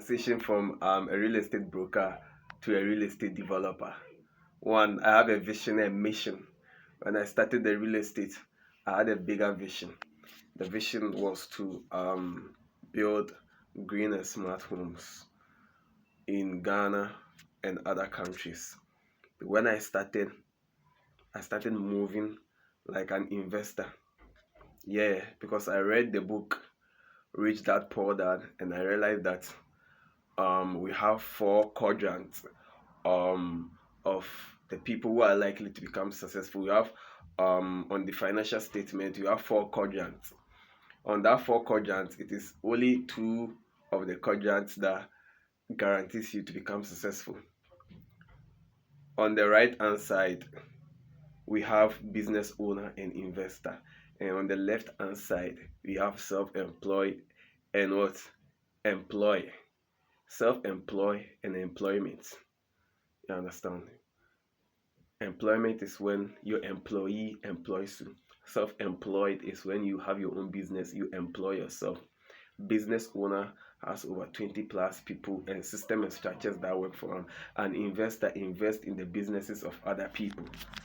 Transition from a real estate broker to a real estate developer. One, I have a vision and mission. When I started the real estate, I had a bigger vision. The vision was to build green and smart homes in Ghana and other countries. When I started moving like an investor. Yeah, because I read the book Rich Dad Poor Dad, and I realized that we have four quadrants of the people who are likely to become successful. We have on the financial statement, you have four quadrants. On that four quadrants, it is only two of the quadrants that guarantees you to become successful. On the right hand side, we have business owner and investor. And on the left hand side, we have self-employed and what? Employ. Self-employ and employment. You understand? Employment is when your employee employs you. Self-employed is when you have your own business, you employ yourself. Business owner has over 20 plus people and system and structures that work for him. An investor invests in the businesses of other people.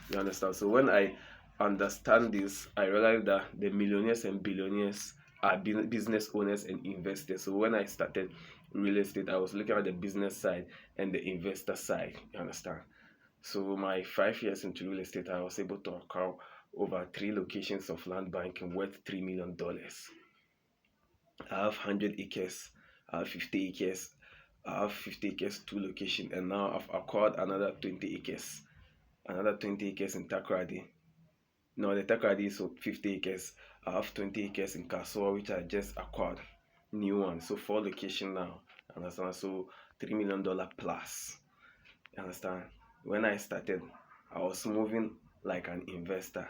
You understand? So when I understand this, I realize that the millionaires and billionaires are business owners and investors. So when I started real estate, I was looking at the business side and the investor side. You understand? So my 5 years into real estate, I was able to acquire over three locations of land banking worth $3 million. I have 100 acres, I have 50 acres, I have 50 acres, two locations, and now I've acquired another 20 acres, another 20 acres in Takoradi. No, the Takoradi is 50 acres. I have 20 acres in Kasua, which I just acquired, new one. So four locations now. Understand? So $3 million plus. You understand? When I started, I was moving like an investor.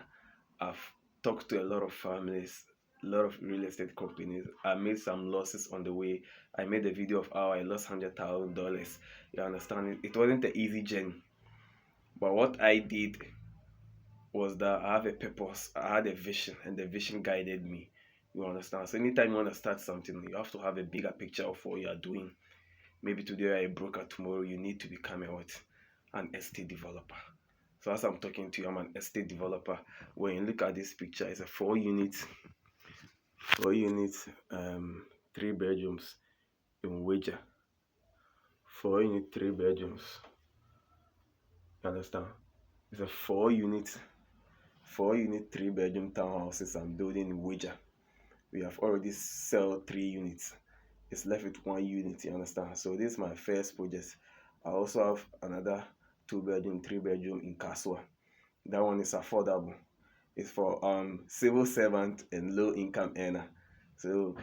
I've talked to a lot of families, a lot of real estate companies. I made some losses on the way. I made a video of how I lost $100,000. You understand? It wasn't an easy journey. But what I did was that I have a purpose, I had a vision, and the vision guided me. You understand? So anytime you want to start something, you have to have a bigger picture of what you are doing. Maybe today you're a broker, tomorrow you need to become a what? An estate developer. So as I'm talking to you, I'm an estate developer. When you look at this picture, it's a four unit, three bedrooms in Wager. 4 unit, three bedrooms. You understand? It's a four unit, three bedroom townhouses I'm building in Wager. We have already sold 3 units. It's left with 1 unit, you understand? So this is my first project. I also have another 2 bedroom, 3 bedroom in Kasua. That one is affordable. It's for civil servant and low income earner. So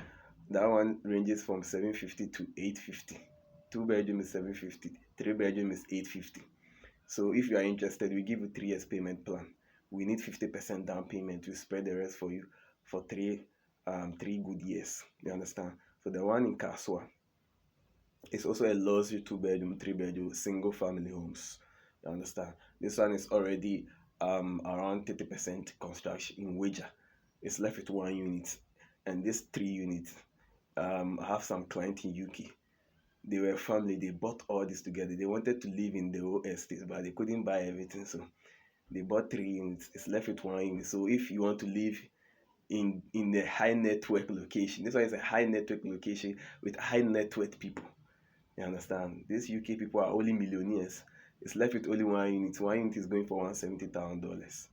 that one ranges from 750 to 850. 2 bedroom is 750, 3 bedroom is 850. So if you are interested, we give you 3 years payment plan. We need 50% down payment. We spread the rest for you for three good years. You understand? So the one in Kasua is also a luxury 2 bedroom, 3 bedroom, single family homes. You understand? This one is already around 30% construction in Wager. It's left with 1 unit, and this 3 units. I have some clients in UK. They were family. They bought all this together. They wanted to live in the whole estate, but they couldn't buy everything, so they bought 3 units. It's left with 1 unit. So if you want to live in the high network location, this one is a high network location with high network people. You understand? These UK people are only millionaires. It's left with only 1 unit. 1 unit is going for $170,000.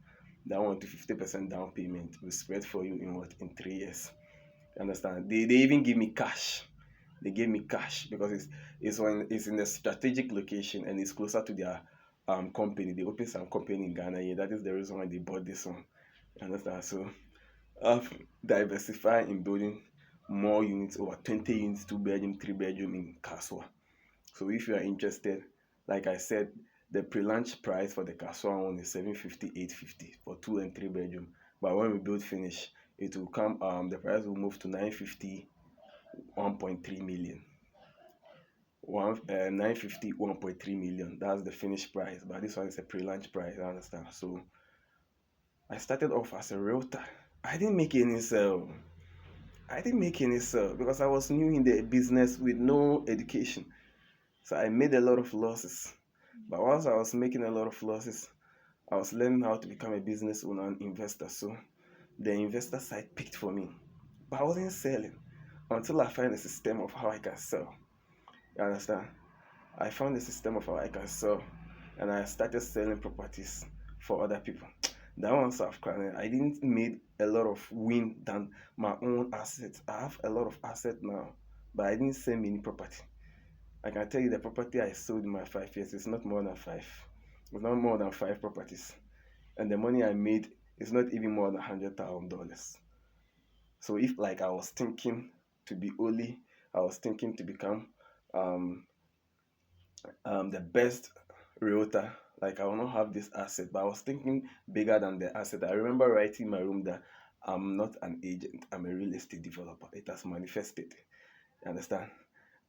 That one to 50% down payment will spread for you in what? In 3 years. You understand? They even give me cash. They gave me cash because it's in a strategic location and it's closer to their company. They opened some company in Ghana. Yeah, that is the reason why they bought this one. You understand? So I've diversified in building more units, over 20 units, 2 bedroom, 3 bedroom in Kasua. So if you are interested, like I said, the pre-launch price for the Kasua one is 750, 850 for 2 and 3 bedroom. But when we build finish, it will come. The price will move to 950, 1.3 million. 950, 1.3 million. That's the finished price. But this one is a pre-launch price. I understand. So I started off as a realtor. I didn't make any sale. I didn't make any sale because I was new in the business with no education. So I made a lot of losses. But once I was making a lot of losses, I was learning how to become a business owner and investor. So the investor side picked for me. But I wasn't selling until I found a system of how I can sell. You understand? I found a system of how I can sell, and I started selling properties for other people. That one South Carolina, I didn't made a lot of win than my own assets. I have a lot of assets now, but I didn't sell many property. I can tell you the property I sold in my 5 years is not more than five. It's not more than five properties, and the money I made is not even more than $100,000. So if like I was thinking to be only, I was thinking to become um the best realtor. Like I will not have this asset, but I was thinking bigger than the asset. I remember writing in my room that I'm not an agent, I'm a real estate developer. It has manifested. You understand?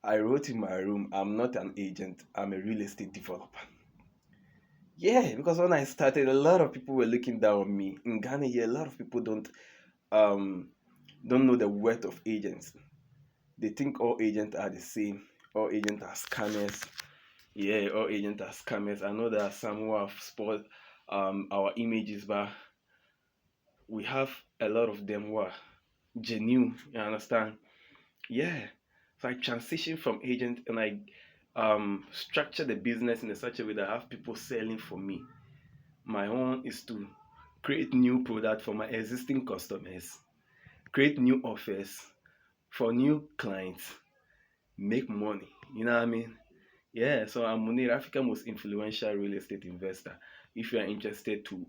I wrote in my room, I'm not an agent, I'm a real estate developer. Yeah, because when I started, a lot of people were looking down on me. In Ghana here, a lot of people um don't know the worth of agents. They think all agents are the same, all agents are scammers. Yeah, all agents are scammers. I know there are some who have spoiled our images, but we have a lot of them who are genuine. You understand? Yeah. So I transitioned from agent and I structure the business in a such a way that I have people selling for me. My own is to create new product for my existing customers, create new offers for new clients, make money. You know what I mean? Yeah, so I'm Munir, Africa's most influential real estate investor. If you are interested to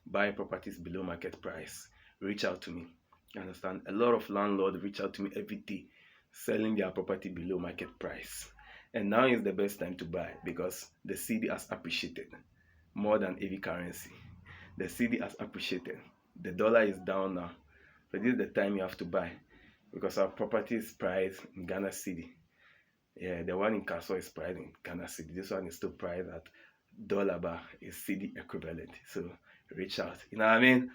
buy properties below market price, reach out to me. You understand? A lot of landlords reach out to me every day selling their property below market price. And now is the best time to buy because the CD has appreciated more than every currency. The CD has appreciated. The dollar is down now. So this is the time you have to buy because our property is priced in Ghana city. Yeah, the one in Kaso is priced in Ghana city. This one is still priced at dollar bar is CD equivalent. So reach out. You know what I mean?